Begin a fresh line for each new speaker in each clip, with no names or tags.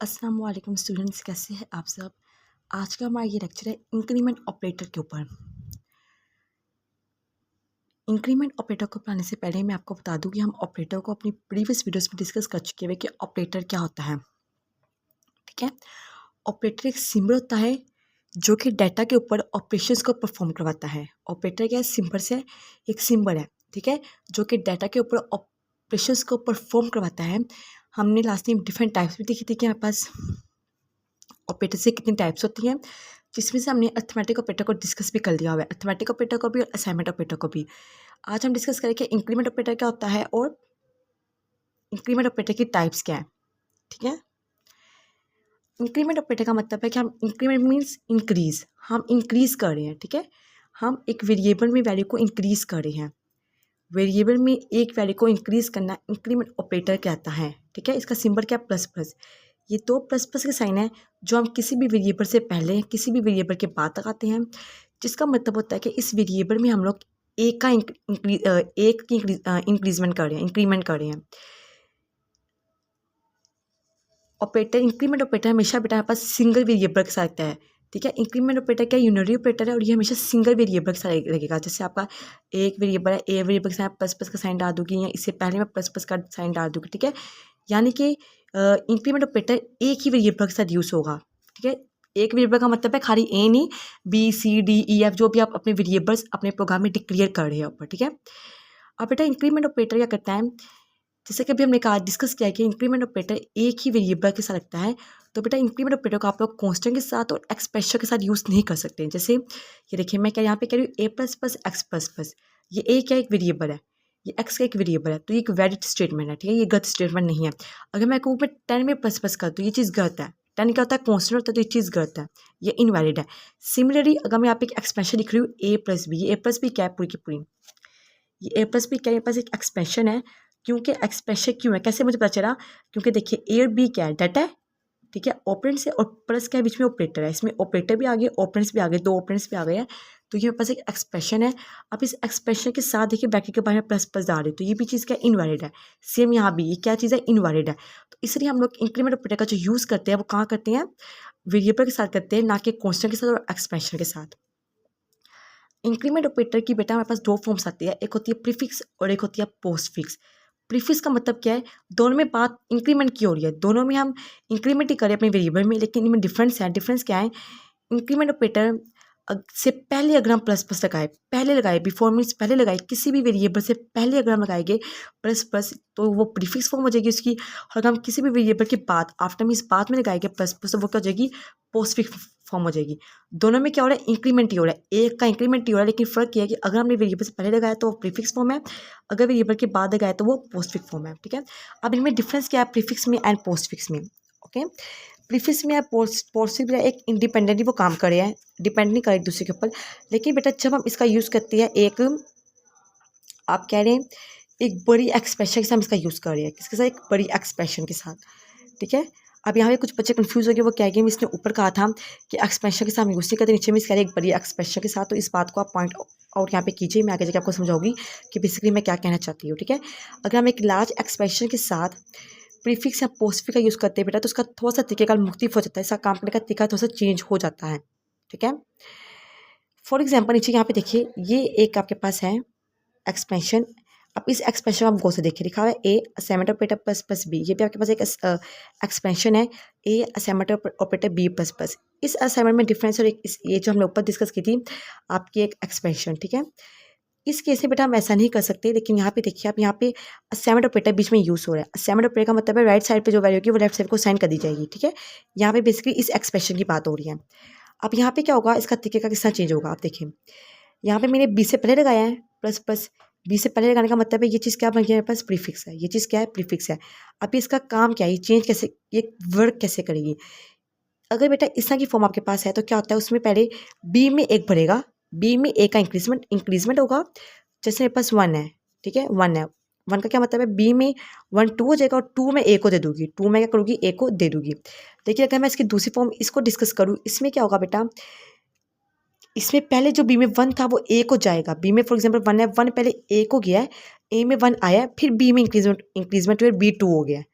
अस्सलाम वालेकुम स्टूडेंट्स, कैसे हैं आप सब। आज का हमारा ये लेक्चर है इंक्रीमेंट ऑपरेटर के ऊपर। इंक्रीमेंट ऑपरेटर को पढ़ाने से पहले मैं आपको बता दूं कि हम ऑपरेटर को अपनी प्रीवियस वीडियोस में डिस्कस कर चुके हैं कि ऑपरेटर क्या होता है। ठीक है, ऑपरेटर एक सिंबल होता है जो कि डाटा के ऊपर ऑपरेशंस को परफॉर्म करवाता है। ऑपरेटर क्या है, सिंबल से एक सिंबल है, ठीक है, जो कि डाटा के ऊपर ऑपरेशंस को परफॉर्म करवाता है। हमने लास्ट टाइम डिफरेंट टाइप्स भी देखी थी कि हमारे पास ऑपरेटर से कितनी टाइप्स होती हैं, जिसमें से हमने अर्थमेटिक ऑपरेटर को डिस्कस भी कर लिया हुआ है, अर्थमेटिक ऑपरेटर को भी और असाइनमेंट ऑपरेटर को भी। आज हम डिस्कस करेंगे इंक्रीमेंट ऑपरेटर क्या होता है और इंक्रीमेंट ऑपरेटर की टाइप्स क्या है। ठीक है, इंक्रीमेंट ऑपरेटर का मतलब है कि हम इंक्रीमेंट मीन्स इंक्रीज, हम इंक्रीज कर रहे हैं। ठीक है, हम एक वेरिएबल में वैल्यू को इंक्रीज कर रहे हैं। वेरिएबल में एक वैल्यू को इंक्रीज करना इंक्रीमेंट ऑपरेटर कहता है। ठीक है, इसका सिंबल क्या, प्लस प्लस। ये दो प्लस प्लस के साइन है जो हम किसी भी वेरिएबल से पहले किसी भी वेरिएबल के बाद लगाते हैं, जिसका मतलब होता है कि इस वेरिएबल में हम लोग एक का एक की इंक्रीजमेंट कर रहे हैं, इंक्रीमेंट कर रहे हैं। ऑपरेटर, इंक्रीमेंट ऑपरेटर हमेशा बेटा हमारे पास सिंगल वेरिएबल के साथ लगता है। ठीक है, इंक्रीमेंट ऑपरेटर क्या यूनरी ऑपरेटर है और ये हमेशा सिंगल वेरिएबल के साथ लगेगा। जैसे आपका एक वेरिएबल है, ए वेरिएबल के साथ प्लस प्लस का साइन डाल दूंगी, या इससे पहले मैं प्लस प्लस का साइन डाल दूंगी। ठीक है, यानी कि इंक्रीमेंट ऑपरेटर एक ही वेरिएबल के साथ यूज़ होगा। ठीक है, एक वेरिएबल का मतलब है खाली ए नहीं, B C D E F जो भी आप अपने वेरिएबल्स अपने प्रोग्राम में डिक्लेयर कर रहे हैं ऊपर। ठीक है, अब बेटा इंक्रीमेंट ऑपरेटर क्या करता है, जैसे कि अभी हमने कहा डिस्कस किया कि इंक्रीमेंट ऑपरेटर एक ही वेरिएबल के साथ लगता है। तो बेटा इंक्रीमेंट ऑपरेटर को आप लोग कांस्टेंट के साथ और एक्सप्रेशन के साथ यूज़ नहीं कर सकते। जैसे ये देखिए, मैं क्या यहाँ पे कह रही हूँ, A plus plus X plus plus. ये ए क्या एक वेरिएबल है, ये एक्स का एक वेरिएबल है, तो ये एक वैलिड स्टेटमेंट है। ठीक है, ये गलत स्टेटमेंट नहीं है। अगर मैं कहूँ मैं 10 में प्लस प्लस कर दूँ, ये चीज़ गलत है। 10 क्या होता है, कॉन्स्टेंट होता है, तो ये चीज़ गलत है, ये इनवैलिड है। सिमिलरली अगर मैं यहाँ पे एक एक्सप्रेशन लिख रही हूँ ए प्लस बी, ये ए प्लस बी क्या है, पूरी की पूरी ये ए प्लस बी क्या है, मेरे पास एक एक्सप्रेशन है। क्योंकि एक्सप्रेशन क्यों है, कैसे मुझे पता चला, क्योंकि देखिए ए और बी क्या है, डाटा है। ठीक है, ऑपरेंड्स है और प्लस क्या है, बीच में ऑपरेटर है। इसमें ऑपरेटर भी आ गए, ऑपरेंड्स भी आ गए, दो ऑपरेंड्स भी आ गए हैं। तो ये मेरे पास एक एक्सप्रेशन है। अब इस एक्सप्रेशन के साथ देखिए ब्रैकेट के बारे में प्लस प्लस डाल रहे, तो ये भी चीज़ क्या इनवैलिड है। सेम यहाँ भी ये क्या चीज़ है, इनवैलिड है। तो इसलिए हम लोग इंक्रीमेंट ऑपरेटर का जो यूज़ करते हैं वो कहाँ करते हैं, वेरिएबल के साथ करते हैं, ना कि कॉन्स्टेंट के साथ और एक्सप्रेशन के साथ। इंक्रीमेंट ऑपरेटर की बेटा हमारे पास दो फॉर्म्स आती है, एक होती है प्रीफिक्स और एक होती है पोस्ट फिक्स। प्रीफिक्स का मतलब क्या है, दोनों में बात इंक्रीमेंट की हो रही है, दोनों में हम इंक्रीमेंट ही करें अपने वेरिएबल में, लेकिन इनमें डिफरेंस है। डिफरेंस क्या है, इंक्रीमेंट ऑपरेटर से पहले अगर हम प्लस प्लस लगाए, पहले लगाए, बिफोर मीन्स पहले लगाए, किसी भी वेरिएबल से पहले अगर हम लगाएंगे प्लस प्लस, तो वो प्रीफिक्स फॉर्म हो जाएगी उसकी। और अगर हम किसी भी वेरिएबल के बाद आफ्टर मीन्स बाद में लगाएंगे प्लस प्लस, तो वो क्या हो जाएगी, पोस्ट फिक्स फॉर्म हो जाएगी। दोनों में क्या हो रहा है, इंक्रीमेंट ही हो रहा है, एक का इंक्रीमेंट ही हो रहा है, लेकिन फ़र्क ये है कि अगर हमने वेरिएबल से पहले लगाया तो वो प्रीफिक्स फॉर्म है, अगर वेरिएबल के बाद लगाया तो वो पोस्ट फिक्स फॉर्म है। ठीक है, अब इनमें डिफरेंस क्या है, प्रीफिक्स में एंड पोस्ट फिक्स में। ओके, प्रीफिक्स में पोस्ट फिक्स एक इंडिपेंडेंटली वो काम कर रहे हैं, डिपेंड नहीं कर एक दूसरे के ऊपर। लेकिन बेटा जब हम इसका यूज़ करते हैं, एक आप कह रहे हैं एक बड़ी एक्सप्रेशन के साथ हम इसका यूज़ कर रहे हैं, किसके साथ, एक बड़ी एक्सप्रेशन के साथ। ठीक है, अब यहाँ पे कुछ बच्चे कंफ्यूज हो गए, वो क्या गए, इसने ऊपर कहा था कि एक्सप्रेशन के साथ हम यूज़ नहीं करते, नीचे में इसका एक बड़ी एक्सप्रेशन के साथ। तो इस बात को आप पॉइंट आउट यहाँ पे कीजिए, मैं आगे जाकर आपको समझाऊंगी कि बेसिकली मैं क्या कहना चाहती हूँ। ठीक है, अगर हम एक लार्ज एक्सप्रेशन के साथ प्रीफिक्स या पोस्टफिक्स का यूज़ करते हैं बेटा, तो उसका थोड़ा सा तरीके का मुख्तलिफ हो जाता है, इसका काम करने का तरीका थोड़ा सा चेंज हो जाता है। ठीक है, फॉर एग्जाम्पल नीचे यहाँ पे देखिए, ये एक आपके पास है एक्सपेंशन। अब इस एक्सपेंशन को आप गौर से देखिए, लिखा हुआ है A assignment operator plus plus B, ये भी आपके पास एक एक्सपेंशन है, A assignment operator B plus plus. इस असाइनमेंट में डिफरेंस और एक ये जो हमने ऊपर डिस्कस की थी आपकी एक एक्सपेंशन। ठीक है, इस केस में बेटा हम ऐसा नहीं कर सकते, लेकिन यहाँ पे देखिए, आप यहाँ पे असाइनमेंट ऑपरेटर बीच में यूज़ हो रहा है। असाइनमेंट ऑपरेटर का मतलब है राइट साइड पे जो वैल्यू होगी वो लेफ्ट साइड को साइन कर दी जाएगी। ठीक है, यहाँ पे बेसिकली इस एक्सप्रेशन की बात हो रही है। अब यहाँ पे क्या होगा, इसका तरीके का किस तरह चेंज होगा, आप देखिए यहाँ पे मैंने बी से पहले लगाया है प्लस प्लस, बी से पहले लगाने का मतलब है ये चीज़ क्या बन गया, मेरे पास प्रीफिक्स है, ये चीज़ क्या है, प्रीफिक्स है। अब इसका काम क्या है, ये चेंज कैसे, ये वर्क कैसे करेगी। अगर बेटा इस तरह की फॉर्म आपके पास है तो क्या होता है, उसमें पहले बी में एक भरेगा, बी में ए का इंक्रीजमेंट होगा। जैसे मेरे पास 1 है, ठीक है, 1 है, 1 का क्या मतलब है, बी में 1 2 हो जाएगा और 2 में ए को दे दूँगी, 2 में क्या करूँगी, ए को दे दूँगी। देखिए अगर मैं इसकी दूसरी फॉर्म इसको डिस्कस करूँ, इसमें क्या होगा बेटा, इसमें पहले जो बी में 1 था वो ए को जाएगा, बी में फॉर एग्जांपल 1 है, 1 पहले ए को गया है, ए में 1 आया है, फिर बी में इंक्रीजमेंट हुई, बी 2 हो गया है।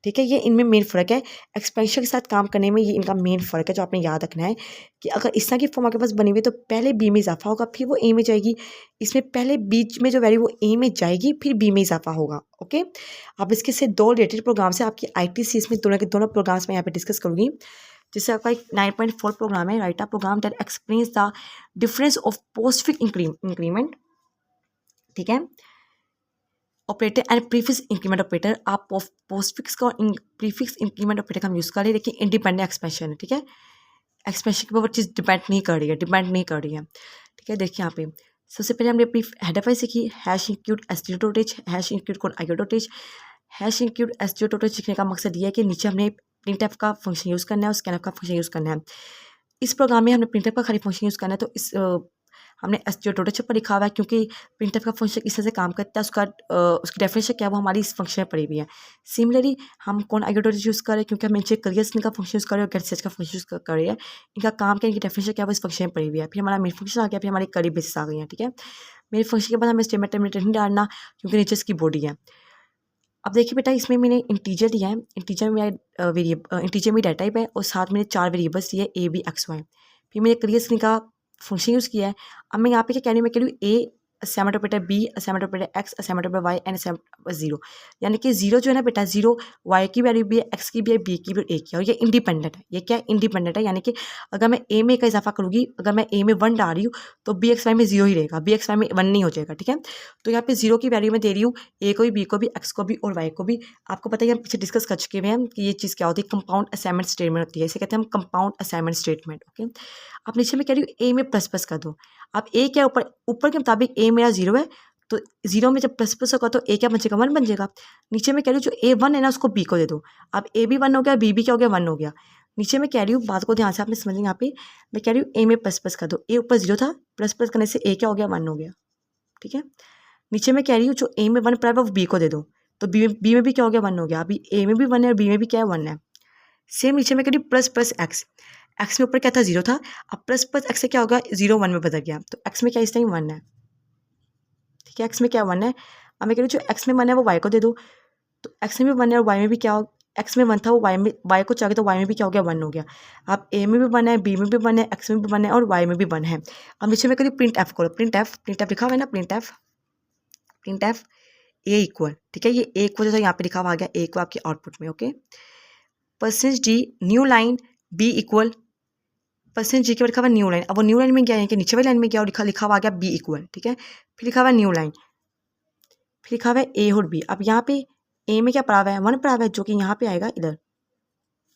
ठीक है, ये इनमें मेन फ़र्क है। एक्सपेंशन के साथ काम करने में ये इनका मेन फ़र्क है जो आपने याद रखना है कि अगर इस तरह की फॉर्म आपके पास बनी हुई है तो पहले बी में इजाफा होगा फिर वो ए में जाएगी। इसमें पहले बीच में जो वैल्यू वो ए में जाएगी फिर बी में इजाफा होगा। ओके, अब इसके से 2 रिलेटेड प्रोग्राम से आपकी ITCS में दोनों के दोनों प्रोग्राम्स मैं यहाँ पे डिस्कस करूँगी। जैसे आपका एक 9.4 प्रोग्राम है, write a program that explains the difference of postfix increment. ठीक है, operator and prefix increment operator, आप पोस्टफिक्स का और प्रीफिक्स इंक्रीमेंट ऑपरेटर का हम यूज़ कर रहे हैं, लेकिन इंडिपेंडेंट एक्सपेंशन है। ठीक है, एक्सपेंशन के ऊपर चीज़ डिपेंड नहीं कर रही है। ठीक है, देखिए यहाँ पे सबसे पहले हमने अपनी हेडर फाइल सीखी, hash include std.h, hash include कौन io.h। हैश इंक्लूड std.h सीखने का मकसद ये है कि नीचे हमने printf का फंक्शन यूज़ करना है और scanf का फंक्शन यूज़ करना है। इस प्रोग्राम में हमने printf का खाली फंक्शन यूज़ करना है, तो इस हमने std.h पर लिखा हुआ है क्योंकि printf का फंक्शन इस तरह से काम करता है, उसकी डेफिनेशन क्या है वो हमारी इस फंक्शन में पड़ी हुई है। सिमिलरली हम कौन io.h यूज़ कर रहे हैं क्योंकि हम नीचे क्लियर स्क्रीन का फंक्शन यूज़ कर रहे हैं और गेट सेट का फंक्शन यूज़ कर रहे हैं। इनका काम क्या है, इनकी डेफिनेशन क्या है वो इस फंक्शन में पड़ी हुई है। फिर हमारा मेन फंक्शन आ गया, फिर हमारी करी बेसिस आ गई है। ठीक है, मेन फंक्शन के बाद हमें स्टेटमेंट टर्मिनेटर नहीं डालना क्योंकि नीचे इसकी बॉडी है। अब देखिए बेटा, इसमें मैंने इंटीजर दिया है, इंटीजर में इंटीजर में डाटा टाइप है और साथ में 4 वेरिएबल्स दिए A B X Y। फिर मैंने क्लियर स्क्रीन का फंक्शन यूज़ किया है। अब मैं यहाँ पे क्या कह रही हूँ, मैं कह रही हूँ A assignment operator B assignment operator X assignment operator Y and assignment 0, यानी कि 0 जो है ना बेटा, 0 Y की वैल्यू भी है, X की भी है, B की भी, A की है, और ये इंडिपेंडेंट है। ये क्या है, इंडिपेंडेंट है, यानी कि अगर मैं A में का इजाफा करूँगी, अगर मैं A में 1 डाल रही हूँ तो BXY में 0 ही रहेगा, BXY में 1 नहीं हो जाएगा। ठीक है, तो यहाँ पे 0 की वैल्यू मैं दे रही हूँ A को भी, B को भी, X को भी और Y को भी। आपको पता है हम पीछे डिस्कस कर चुके हैं कि ये चीज़ क्या होती है, कंपाउंड असाइनमेंट स्टेटमेंट होती है, इसे कहते हैं हम कंपाउंड असाइनमेंट स्टेटमेंट। ओके, अब नीचे मैं कह रही हूँ A में प्लस प्लस कर दो। अब A क्या, ऊपर के मुताबिक A मेरा 0 है, तो 0 में जब प्लस प्लस होगा तो A क्या बन जाएगा, 1 बन जाएगा। नीचे मैं कह रही हूँ जो A1 है ना उसको B को दे दो। अब A भी 1 हो गया, B भी क्या हो गया, 1 हो गया। नीचे मैं कह रही हूँ, बात को ध्यान से आपने समझेंगे, यहाँ पे मैं कह रही हूँ A में प्लस प्लस कर दो। A ऊपर 0 था, प्लस प्लस करने से A क्या हो गया, 1 हो गया। ठीक है, नीचे मैं कह रही हूँ जो A में 1 पड़ा है वो B को दे दो, तो B में भी क्या हो गया, 1 हो गया। अभी A में भी 1 है और B में भी क्या है, 1 है। सेम नीचे मैं कह रही हूँ प्लस प्लस X, X में ऊपर क्या था, 0 था, अब प्लस प्लस X से क्या होगा, 0 1 में बदल गया, तो X में क्या इस टाइम 1 है। ठीक है, X में क्या 1 है। अब मैं कह रही हूँ जो X में 1 है वो Y को दे दो, तो X में भी 1 है और Y में भी क्या हो, X में 1 था वो Y को चाहे तो Y में भी क्या हो गया, 1 हो गया। अब A में भी 1 है, B में भी 1 है, X में भी 1 है और Y में भी 1 है। अब नीचे मैं कह रही हूँ प्रिंट एफ करो, प्रिंट एफ लिखा हुआ है ना, प्रिंट एफ A इक्वल। ठीक है, ये A इक्वल जो यहाँ पे लिखा हुआ आ गया, A को आपके आउटपुट में। Okay, %d new line B equal %g के बाद लिखा हुआ न्यू लाइन। अब वो न्यू लाइन में गया है कि नीचे वाली लाइन में गया और लिखा हुआ आ गया B इक्वल। ठीक है, फिर लिखा हुआ न्यू लाइन, फिर लिखा हुआ है A और B। अब यहाँ पे A में क्या पड़ा हुआ है, 1 पड़ा हुआ है जो कि यहाँ पे आएगा इधर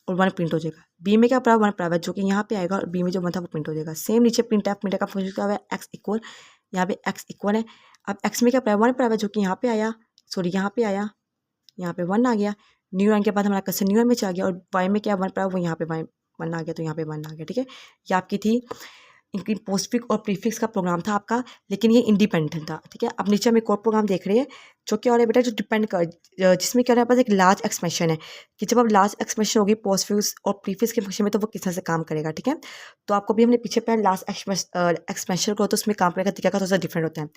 और 1 प्रिंट हो जाएगा। B में क्या पड़ा हुआ है, 1 पड़ा हुआ है जो कि यहाँ पे आएगा और B में जो 1 था वो प्रिंट हो जाएगा। सेम नीचे प्रिंट का फंक्शन क्या हुआ है, X इक्वल, यहाँ पे X इक्वल है। अब X में क्या पड़ा है, 1 पड़ा हुआ है जो कि यहाँ पे आया, सॉरी यहाँ पे आया, यहाँ पे 1 आ गया। न्यू लाइन के बाद हमारा कर्सर न्यू लाइन में चला गया और Y में क्या 1 पड़ा वो यहाँ पे 1 आ गया, तो यहाँ पे 1 आ गया। ठीक है, ये आपकी थी इनकी पोस्टफिक्स और प्रीफिक्स का प्रोग्राम था आपका, लेकिन ये इंडिपेंडेंट था। ठीक है, अब नीचे हम एक और प्रोग्राम देख रहे हैं जो क्या हो रहा है बेटा, जो डिपेंड कर, जिसमें क्या हो रहा है, पास एक लार्ज एक्सप्रेशन है कि जब अब लार्ज एक्सप्रेशन होगी पोस्टफिक्स और प्रीफिक्स के फंक्शन में तो वो किस तरह से काम करेगा। ठीक है, तो आपको भी हमने पीछे पहले लार्ज एक्सप्रेशन को, तो उसमें काम करेगा तरीका का थोड़ा सा डिफरेंट होता है।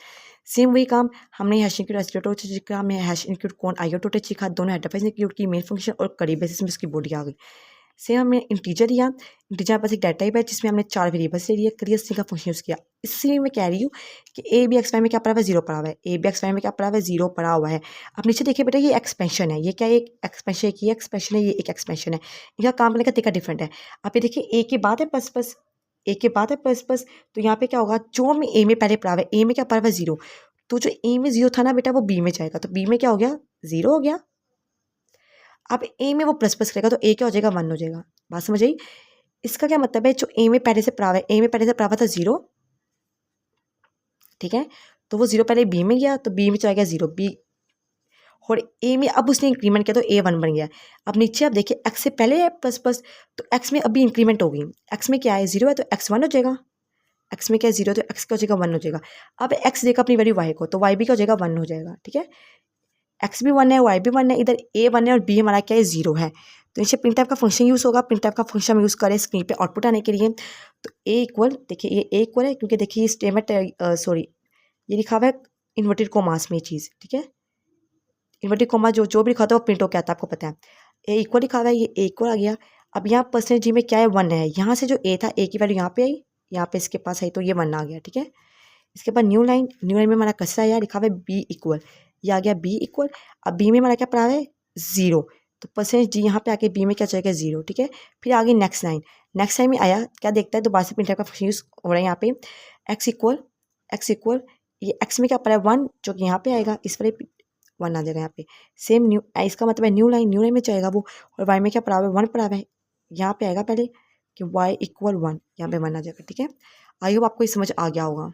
सेम वही काम हमने हैश इंक्लूड एसडीओ सीखा, हमने हैश इंक्लूड कौन io.h सीखा, दोनों हेडरफाइज इंक्लूड की, मेन फंक्शन और करी बेसिस में उसकी बॉडी आ गई। सेम हमने इंटीजर दिया, इंटीजर पास एक डाटा टाइप है जिसमें हमने 4 वेरिएबल्स ले लिए, क्लियर स्ट्रिंग का फंक्शन यूज़ किया। इसलिए मैं कह रही हूँ कि A B X Y में क्या पड़ा हुआ है, 0 पड़ा हुआ है। A B X Y में क्या पड़ा हुआ है, 0 पड़ा हुआ है। अब नीचे देखिए बेटा, ये एक्सपेंशन है, ये क्या है, एक एक्सपेंशन, एक ये एक्सपेंशन है, ये एक एक्सपेंशन है, इनका काम करने का तरीका डिफरेंट है। अब ये देखिए A के बाद है प्लस प्लस, A के बाद है प्लस प्लस, तो यहाँ पे क्या होगा, जो हमें A में पहले पड़ा हुआ है, A में क्या पड़ा हुआ है, 0, तो जो A में 0 था ना बेटा वो B में जाएगा, तो B में क्या हो गया, 0 हो गया। अब A में वो प्लस प्लस करेगा तो A क्या हो जाएगा, 1 हो जाएगा। बात समझ आई? इसका क्या मतलब है, जो A में पहले से पड़ा हुआ है, A में पहले से पड़ा हुआ था 0, ठीक है, तो वो 0 पहले B में गया तो B में चला गया 0, B और A में अब उसने इंक्रीमेंट किया तो A 1 बन गया। अब नीचे आप देखिए X से पहले है प्लस प्लस, तो X में अभी इंक्रीमेंट हो गई। X में क्या है, 0 है तो X 1 हो जाएगा, X में क्या है 0 तो X क्या हो जाएगा, 1 हो जाएगा। अब X देगा अपनी वैल्यू Y को, तो Y भी क्या हो जाएगा, 1 हो जाएगा। ठीक है, X भी 1 है, Y भी 1 है, इधर A 1 है और B हमारा क्या है, 0 है। तो नीचे प्रिंट टाइप का फंक्शन यूज़ होगा, प्रिंट टाइप का फंक्शन हम यूज़ करें स्क्रीन पे आउटपुट आने के लिए। तो A इक्वल, देखिए ये A इक्वल है क्योंकि देखिए ये स्टेटमेंट सॉरी ये लिखा हुआ है इन्वर्टेड कोमास में ये चीज़। ठीक है, इन्वर्टेड कोमा जो भी लिखा था वो प्रिंट होकर आता है, आपको पता है। ए इक्वल लिखा हुआ है, ये ए इक्वल आ गया। अब यहाँ परसेंटेज जी में क्या है, 1 है। यहाँ से जो ए था, ए की वैल्यू यहाँ पे आई, यहाँ पे इसके पास आई, तो ये 1 आ गया, ठीक है। इसके बाद न्यू लाइन में हमारा कचरा आया, लिखा हुआ है बी इक्वल, ये आ गया बी इक्वल। अब बी में हमारा क्या पड़ा है, 0, तो परसेंटेज जी यहाँ पे आके बी में क्या चलेगा, 0, ठीक है। फिर आगे नेक्स्ट लाइन में आया, क्या देखता है, दोबारा से प्रिंटर का फंक्शन यूज़ हो रहा है यहाँ पे, एक्स इक्वल, ये एक्स में क्या पड़ा है, 1, जो कि यहाँ पे आएगा, इस पर 1 आ जाएगा यहाँ पे। सेम न्यू, इसका मतलब है न्यू लाइन में जाएगा वो, और वाई में क्या पड़ा हुआ है, 1 पड़ा हुआ है, यहाँ पे आएगा पहले कि वाई इक्वल 1, यहाँ पे 1 आ जाएगा, ठीक है। आई होप आपको ये समझ आ गया होगा।